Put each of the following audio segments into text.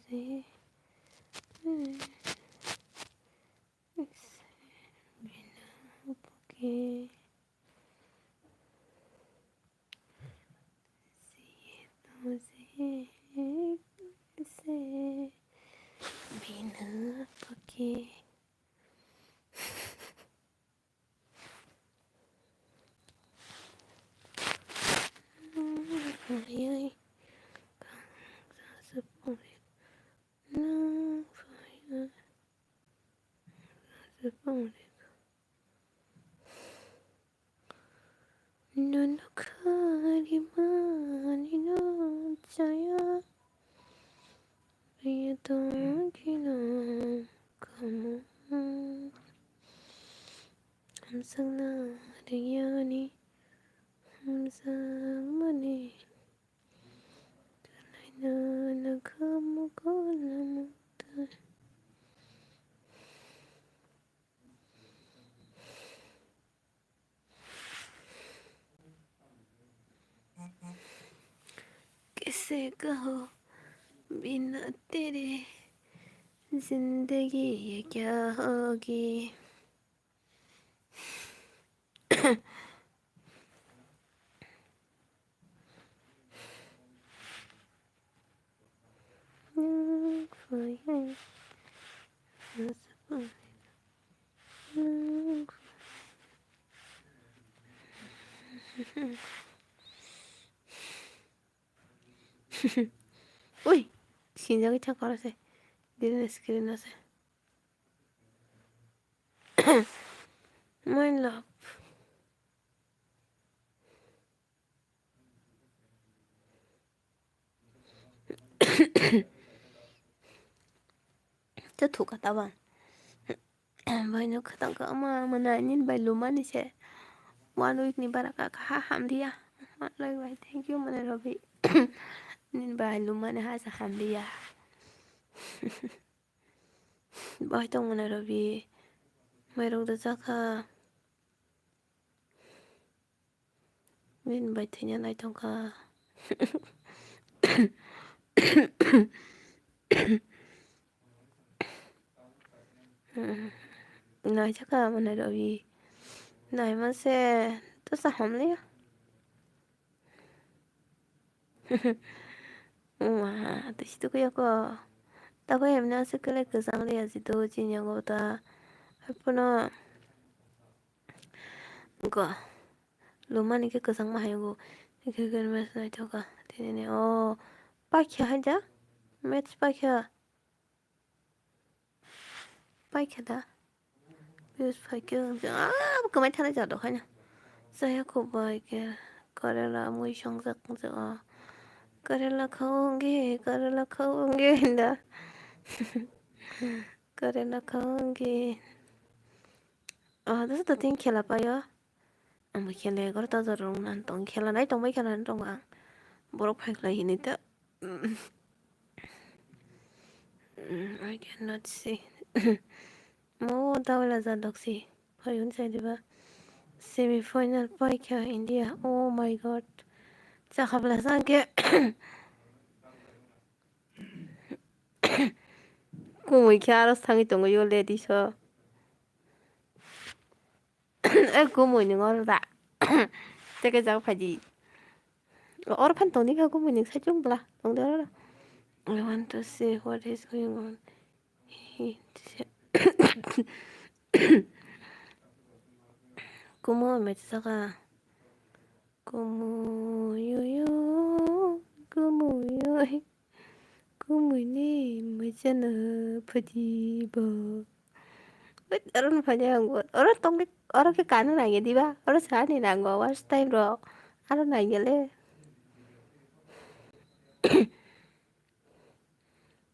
से के से बिना पके Fire, no fire, no no karimani no chaya, we don't know. Come on, I'm so not yani, I'm so money. No no come on, किसे कहो बिना तेरे जिंदगी ये क्या होगी Uy, 심장이 차 걸어서 니네 스크린 나서 My love 저 thuộc tao bạn vậy nó khatan ka ama mana nin bay lumani se wanu ni baraka ha hamdiya like why thank you mana robi nin bay lumani ha sa hamdiya bay tong mana robi mai rong da zaka nin bay thinya nai tong ka nai chaka mana robi nai ma se to sa hamliya 와, 뜻이도 그였고 따고 햄나 스클레 그 상리야지 도 진영보다 할뻔어 거 로만 이게 그 상마 하고 이게 그러면서 저가 되네 빠이켜 하자 매치 빠이켜다 뮤스 빠이켜 그만 타는 자도 하냐 사야코 바이게 करेला मुई संग करेला खाऊंगे ना करेला खाऊंगे this is the thing खेला पायो आंबो खेले गर ता जरं नान तंग खेला नाय तंबाय खेला दं आं बरक फायख्ला हिनि ता I cannot see mo dawla za doksi fayun saydiba semi final paikha India oh my god cha khabla sanke kumui kharos thangi tongo yo lady so kumui ni ngor da teke jang phaji or phan toni ka kumui ni sa chung bla tong da I want to see what is going on kumu me saka kumu yo kumu ni me chana phaji ba orang phaji anggo orang tong orang ke kanu na di ba orang sa ni na ngwa was time ro orang na gele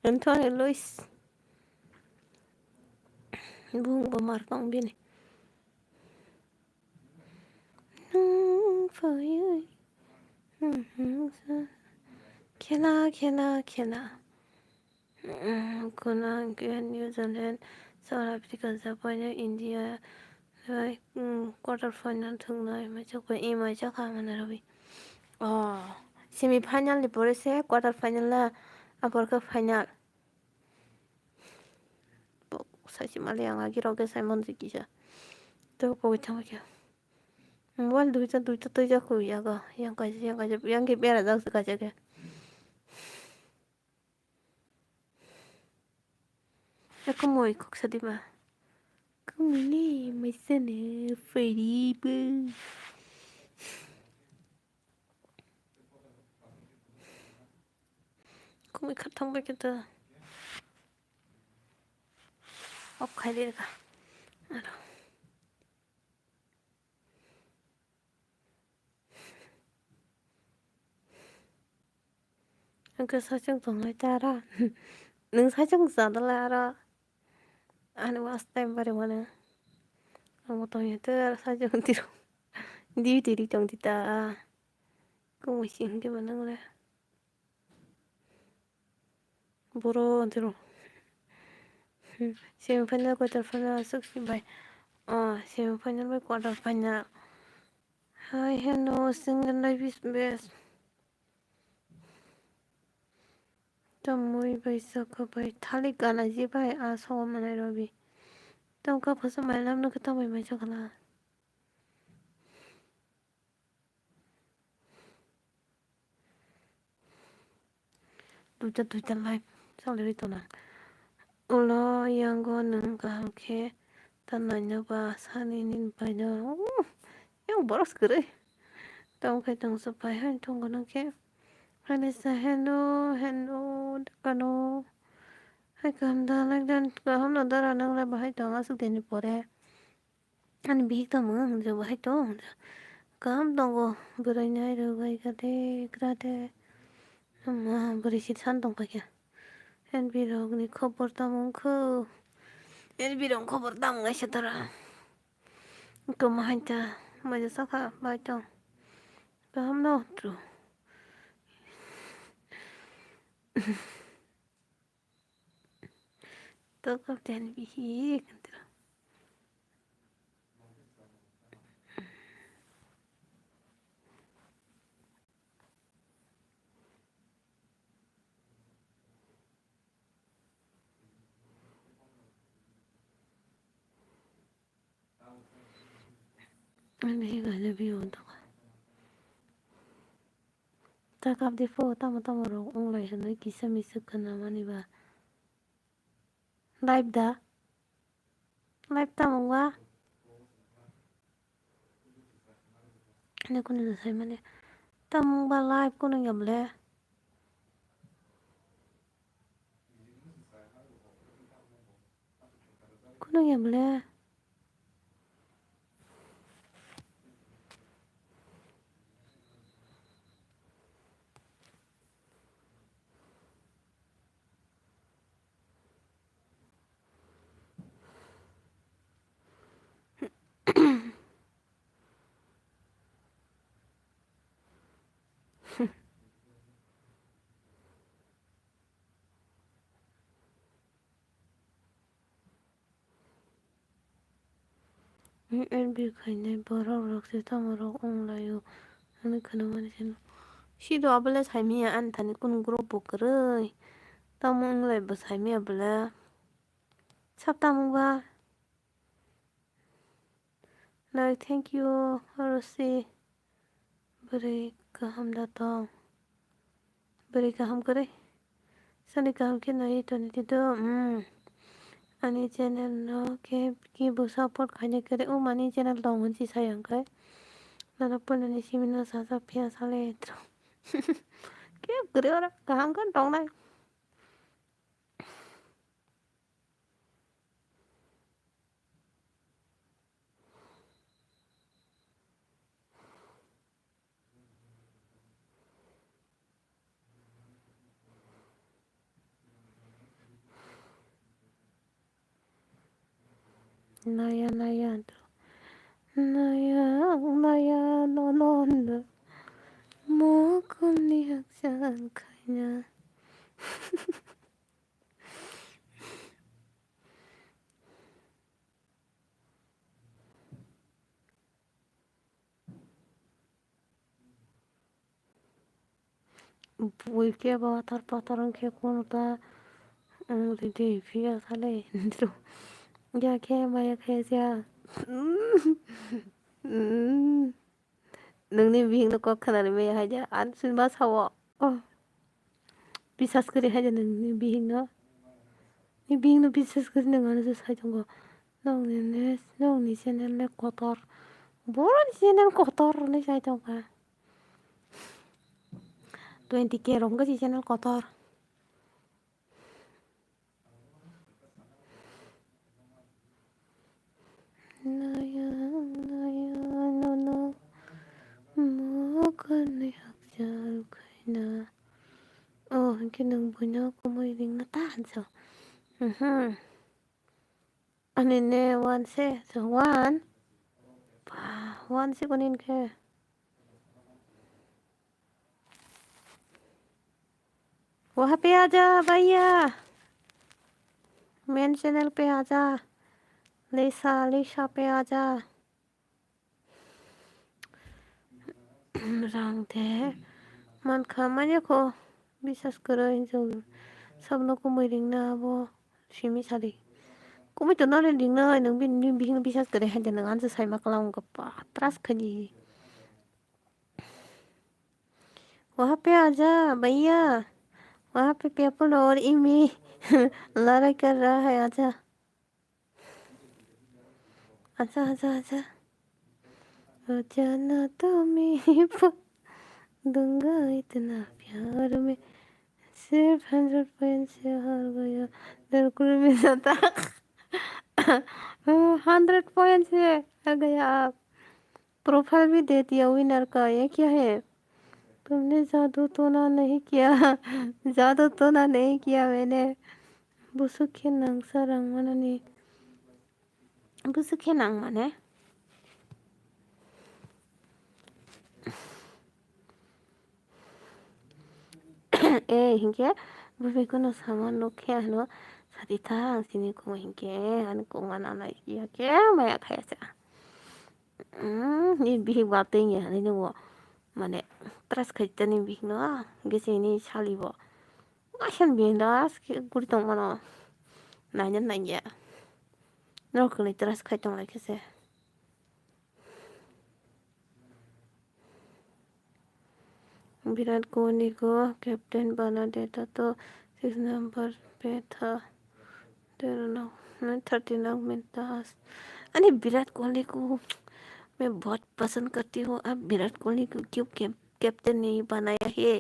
Antonio Luis bung ba mar tong bini for you खेला kuna New Zealand South Africa Japan India quarter final thungnai ma chakpa ima chakha mana rabi semi final ni pore se quarter final la upper ka final 사실 말량하기라고 살면서 기자 또 보고 참아요 뭘 두자 또 자꾸 야가 양까지 양게 빼라 닥스 가자게 약간 뭐 이거 사디마 그문이 미스네 프리브 그문 카탕 받겠다 가리가 알아 그 사정 정말 따라 능 사정 싸달라 알아 아니 왔을 때 말이 많아 아무튼 얘들 사정 뒤로 니들이 정디다 그거 신게 많은 거래 뭐로 뒤로 지금 판넬 거들 판넬 쓱씩 봐 지금 판넬 볼 거다 판넬 I have no single life is best तम मुई पैसा का भाई थाली गाना जी भाई आसो मने रवि तम का फसा मैलम न खता भाई मैं चखला 두자 라이프 살리 또나 올라 양고 능가 함께 단나녀바 산인인 바이나 양 뭐라서 그래 tao phải tao sắp phải hành thông của nó kia hay là sa hello cano hay cầm ta lại đàn cả hôm nào ta ra năng lại bảo hay tao ngã sức tiền đi bỏ ra anh biết tao mượn rồi bảo hay tao cả hôm tao có bữa nay rồi vậy cái thế mà bữa chị san tông cái anh biết rồi cái khबर tao muốn khờ anh biết rồi khबर tao muốn cái gì đó cái mà hành ta mà giờ sao cả bài tao cả hôm nào rồi tao có tiền bị gì anh ấy gọi là view đó ta gặp đi phố tao mà rồi ông lại nói kisa mi sức khăn mà đi ba live tao mong quá này con được thấy mà này tao mong ba live con đang gặp lẽ con đang gặp lẽ em bị cái này bỏ rồi thì tao mà rồi ông lại yo anh cái nào mà xin 시도 아블레 삶이야 안 타니 꾼 그룹 그래 tao lại bật 삶이야 블레 찹다 뭔가 like thank you रोसी break हम दाता break हम करे सनी काम के नहीं तो नहीं तो अनि चैनल न के की सपोर्ट खाने करे ओ मनी चैनल तो मुझे sayang kai 나나 뻔히 시민은 사사 피한 살래 들어 क्या करे और कहाँ का टोंगना नया नया 너는 모금니 학산 가냐 보이게 봐 tarpataran ke konuda umuride fiya sale ndro 약해 마약해자. 음, 너네 비행 너 거카나를 왜 하냐? 안 쓸마 사워. 비사스 그래 하자 너네 비행 너. 이 비행 너 비사스 그래 내가 안에서 사던 거. 너네 채널에 거tor. 뭐라 채널 거tor 내 사던 거. 20K 롱가 채널 거tor. 나야 너너 뭐가 내 학자로 가나. 이게 너무 뭐냐고 뭐 이런 거 다 앉아. 아니 네 원세 저 원. 원시군인 게 वहाँ पे आजा भैया मेन चैनल पे आजा लिसा पे आजा रांधे मन खामानि को विश्वास करो हिंजाव सबनोखौ मैरेंनो आबो सिमि सारि कुमै तो नारे लिंनो नों बिहिं विश्वास करे हायदे नों आंसो साइमा खालाम गप्पा त्रास खनि वहाँ पे आजा भैया वहाँ पे पेपल और इमी लड़ाई कर रहा है आजा आजा आजा आजा जाना तो मैं दूंगा इतना प्यार में सिर्फ 100 पॉइंट से हार गया बिल्कुल भी था 100 पॉइंट से हार गया आप प्रोफाइल भी दे दिया विनर का ये क्या है तुमने जादू टोना नहीं किया जादू टोना नहीं किया मैंने बुसुखे नंगसा रंगमननि बुसुखे नंग माने hinge bufe kono sama no ke ano sadita sini ko hinge an ko mana na ya ke maya kaya sa ni bihi bating ya ni wo mane tras khaita ni bihi no gese ni chali bo asan bi das ke guri tong mano nanya nanya no ko ni tras khaitong la kese Virat Kohli को captain बना देता तो 6 number पे था 39 में था अरे विराट कोहली को मैं बहुत पसंद करती हूँ अब विराट कोहली को क्यों कैप्टन नहीं बनाया है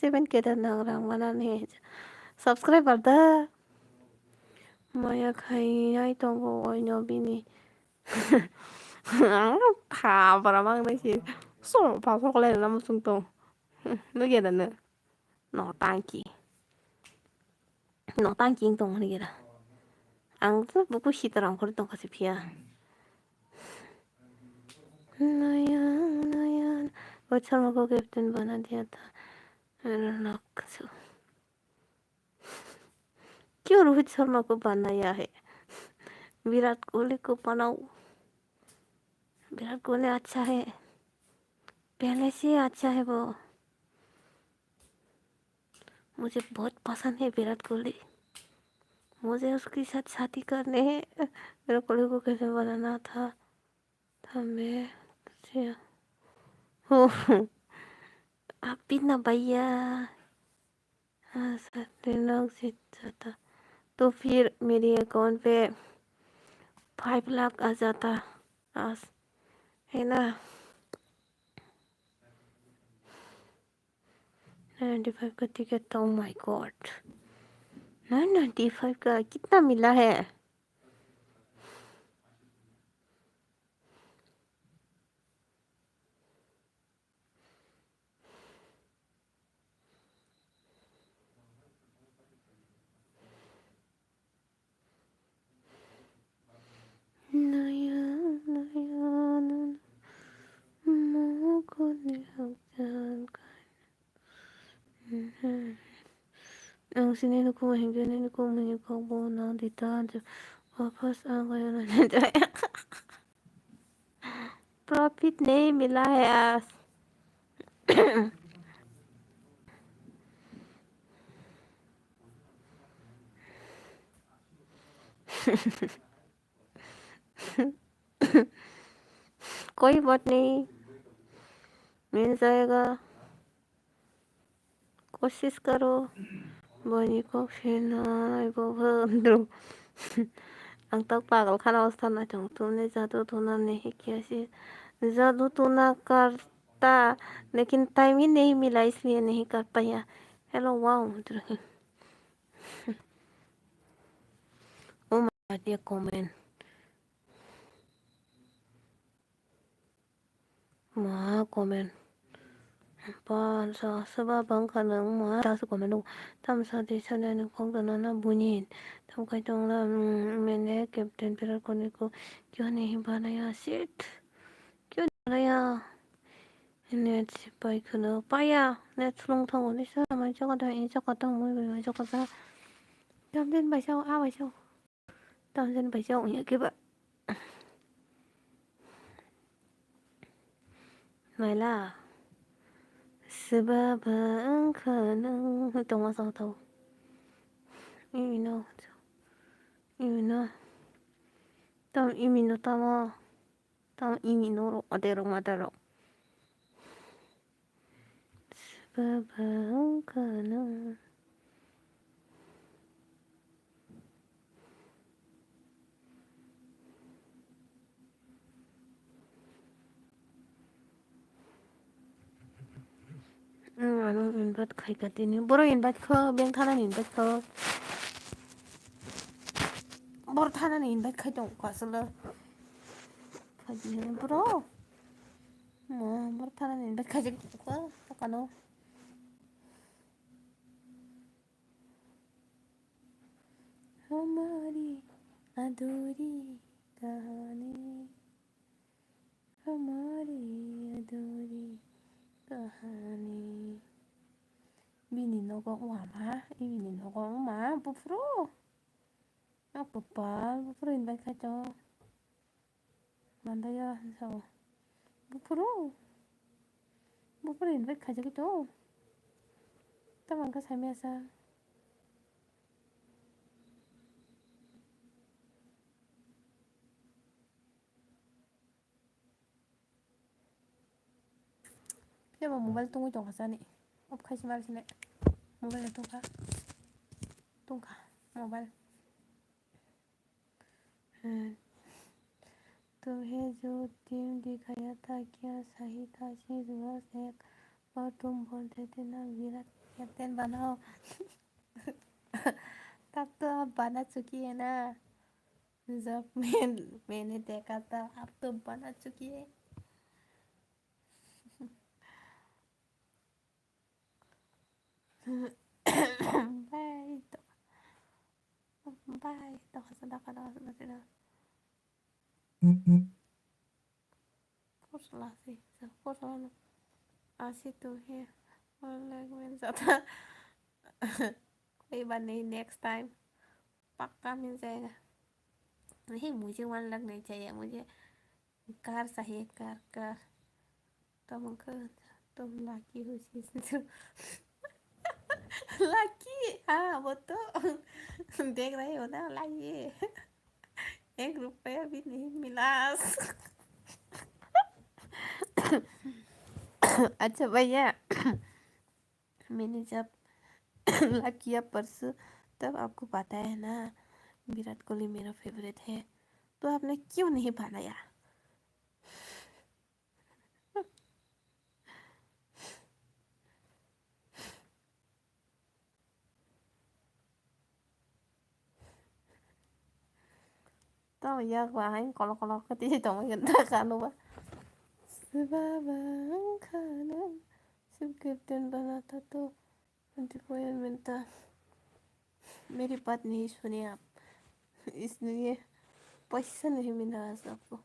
7K रंग बना नहीं सब्सक्राइब कर दा माया खाई आई तो वो नबीनी 다 바라만 당시 쏙 봐서 그래 너무 숭뚱 누게다는 너 땅기 동 누게다 앙스 묵고 시더랑 그랬던 것이 비야 나야 어처럼 거기 든 바나디아다 락스 क्यों रोहित शर्मा को बनाया है विराट कोहली को बनाओ विराट कोहली अच्छा है पहले से अच्छा है वो मुझे बहुत पसंद है विराट कोहली मुझे उसके साथ शादी करने हैं विराट कोहली को कैसे बनाना था मैं तुझे हो आप भी ना भैया दिमाग से जाता तो फिर मेरे अकाउंट पे 5 लाख आ जाता आज है ना 95 का टिकट था ओ माय गॉड 995 का कितना मिला है नया 당신의 놓고 행전에 놓고 문이 가고 나 뒤다 वापस आ गया ना जाया प्रॉफिट नहीं मिला है आज कोई बात नहीं, मिल जाएगा, कोशिश करो. Banyak final ibu bener. Ang tagpagal ka na usta na chong tune jadu tuna नहीं किया सी जादू तो ना करता लेकिन टाइम ही नहीं मिला इसलिए नहीं कर पाया. Hello, wow. Oh my god, dia komen. Ma komen. Ba sa bang kanang ma da su komen lu. Tam sa di sa na kong da na bunin. Tam kai tong la मैंने captain Virat Kohli को क्यों नहीं बनाया seat क्यों बनाया net सिपाही 그는 빠야 내 출렁텅 어디 사람을 저거다 이 저거다 뭐 저거다 tamten bài sau bài sau tamten bài sau nhớ cái bạn này là sebab可能 동화서도 이미 너 이미 너 tam 이미 너 tama tam 이미 너로 어디로 맞아로 sebab可能 ano invite khay ka tin boro invite ko beng thana invite ko boro thana invite khay tong ka sala khay boro mo boro thana invite khay ko takano हमारी अधूरी कहानी हमारी अधूरी कहानी Bini no có mà Bini no có mà Bufro à papa Bufro invite ka cho mandaya sao Bufro invite ka cho kito tamang ka samya sa Kaya mo mobile tunggu jong ka sa ni op khai simal sine mobile tungka mobile तुम्हें जो team दिखाया था क्या सही था शीर्ष एक और तुम बोलते थे ना विराट कैप्टन बनाओ तब तो आप बना चुकी है ना जब मैंने देखा था आप तो बना चुकी है bye bye dah Forlah sih forlah asih tuh ya Wallahi gue ज़्यादा कोई बात नहीं नेक्स्ट टाइम पक्का मिल जाएगा नहीं मुझे वन लग नहीं चाहिए मुझे कार चाहिए कार तुम लकी हो चीज लकी हाँ वो तो देख रहे हो ना लकी 1 रुपया भी नहीं मिला अच्छा भैया मैंने जब किया परसों तब आपको पता है ना विराट कोहली मेरा फेवरेट है तो आपने क्यों नहीं बनाया tao mà giờ qua hay kalau cái tí tổng người ta khá luôn á Sebab kanan सिर्फ कैप्टन बना था तो अंतिम मिलता मेरी बात नहीं सुने आप इसलिए पैसा नहीं मिला आज आपको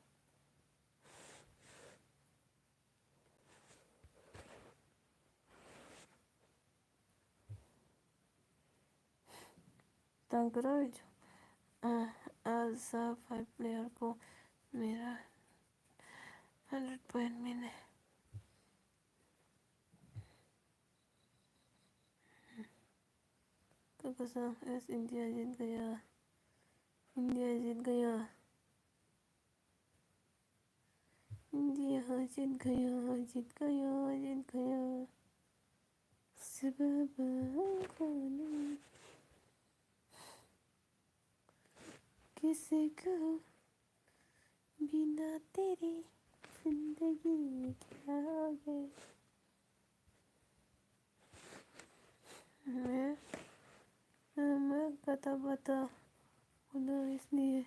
तंगराज आज 5 प्लेयर को मेरा 100 पॉइंट मिले तो कसम एस इंडिया जीत गया इंडिया जीत गया, इंडिया जीत गया, जीत गया, जीत गया। सबब खाने किसे कहूँ बिना तेरे जिंदगी क्या है। मैं मैं कथा बता बोला इसलिए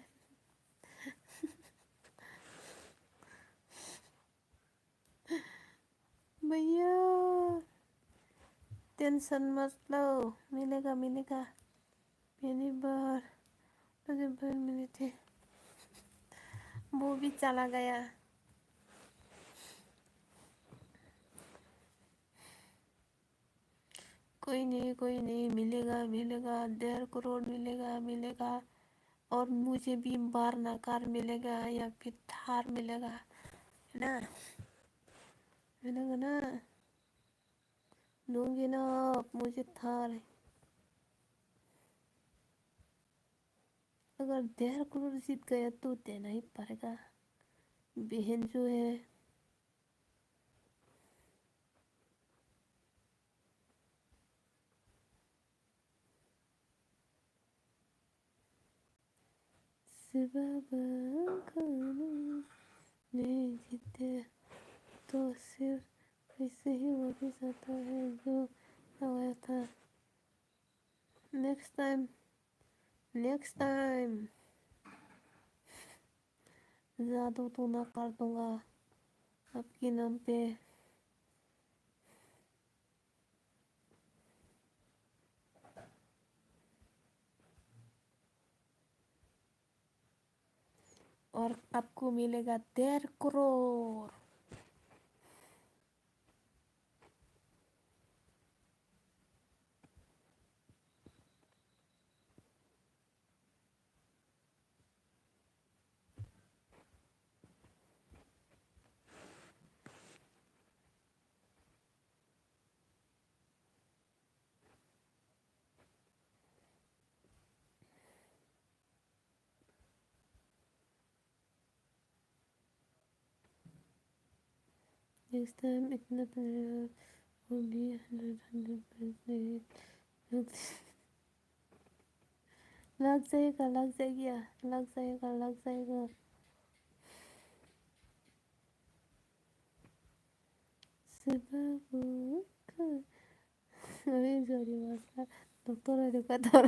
भैया टेंशन मत लो, मिलेगा मिलेगा। पहली बार मुझे भर मिले थे, वो भी चला गया। कोई नहीं, मिलेगा मिलेगा, 1.5 करोड़ मिलेगा मिलेगा। और मुझे भी बारना कार मिलेगा या फिर थार मिलेगा, है ना, मिलेगा ना। दूंगी ना आप मुझे थार। अगर 1.5 करोड़ जीत गया तो देना ही पड़ेगा। बहन जो है सबब खाने नहीं जीते तो सिर्फ ऐसे ही वापिस आता है जो आया था। नेक्स्ट टाइम, नेक्स्ट टाइम जादू तो ना कर दूंगा आपके नाम पे। और आपको मिलेगा 1.5 करोड़। नेक्स्ट टाइम इतना वो भी 100% लग जाएगा, लग जाएगा, लग जाएगा, लग जाएगा। sebab अभी सॉरी मास्टर, डॉक्टर ने देखा था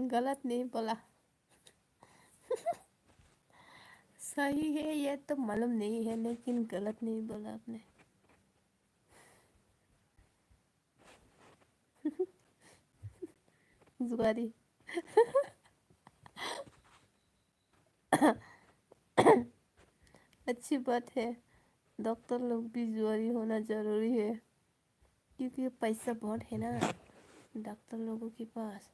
गलत नहीं बोला। सही है ये तो मालूम नहीं है, लेकिन गलत नहीं बोला आपने। जुआरी अच्छी बात है, डॉक्टर लोग भी जुआरी होना जरूरी है, क्योंकि पैसा बहुत है ना डॉक्टर लोगों के पास।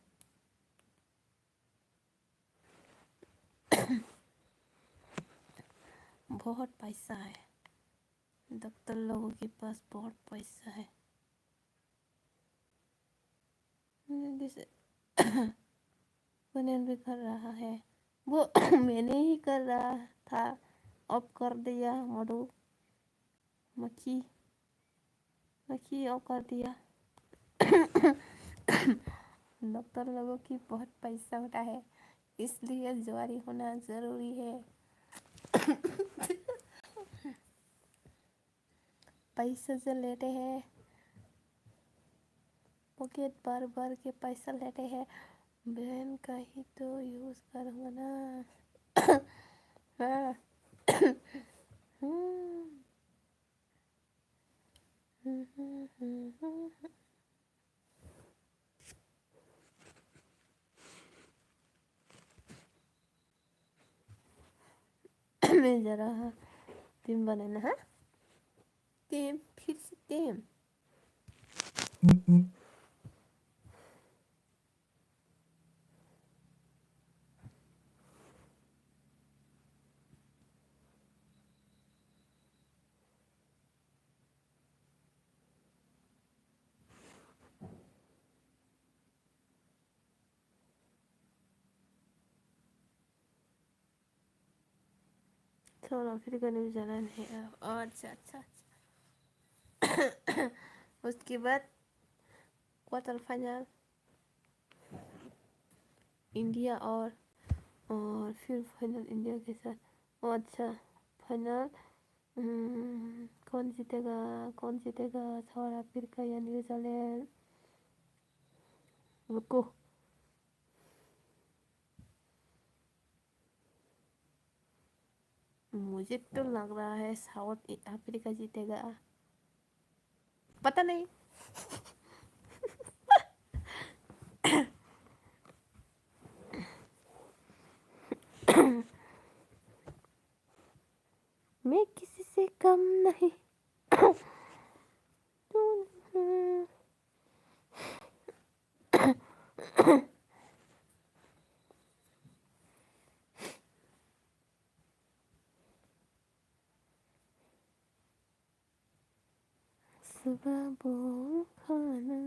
बहुत पैसा है डॉक्टर लोगों के पास, बहुत पैसा है। जैसे पनीर भी कर रहा है वो मैंने ही कर रहा था, अब कर दिया मधु मक्खी, मक्खी अब कर दिया। डॉक्टर लोगों की बहुत पैसा होता है, इसलिए जुआरी होना ज़रूरी है। पैसा जो लेते हैं, पॉकेट भर भर के पैसा लेते हैं, बहन का ही तो यूज़ करूँगा ना। हाँ। मैं जरा टीम बनाना है, टीम फिर से टीम। साउथ अफ्रीका न्यूजीलैंड है। अच्छा अच्छा अच्छा। उसके बाद क्वार्टर फाइनल इंडिया और फिर फाइनल इंडिया के साथ। अच्छा फाइनल कौन जीतेगा, साउथ अफ्रीका या न्यूजीलैंड? रुको, मुझे तो लग रहा है साउथ अफ्रीका जीतेगा, पता नहीं। मैं किसी से कम नहीं। सुबह वो खाना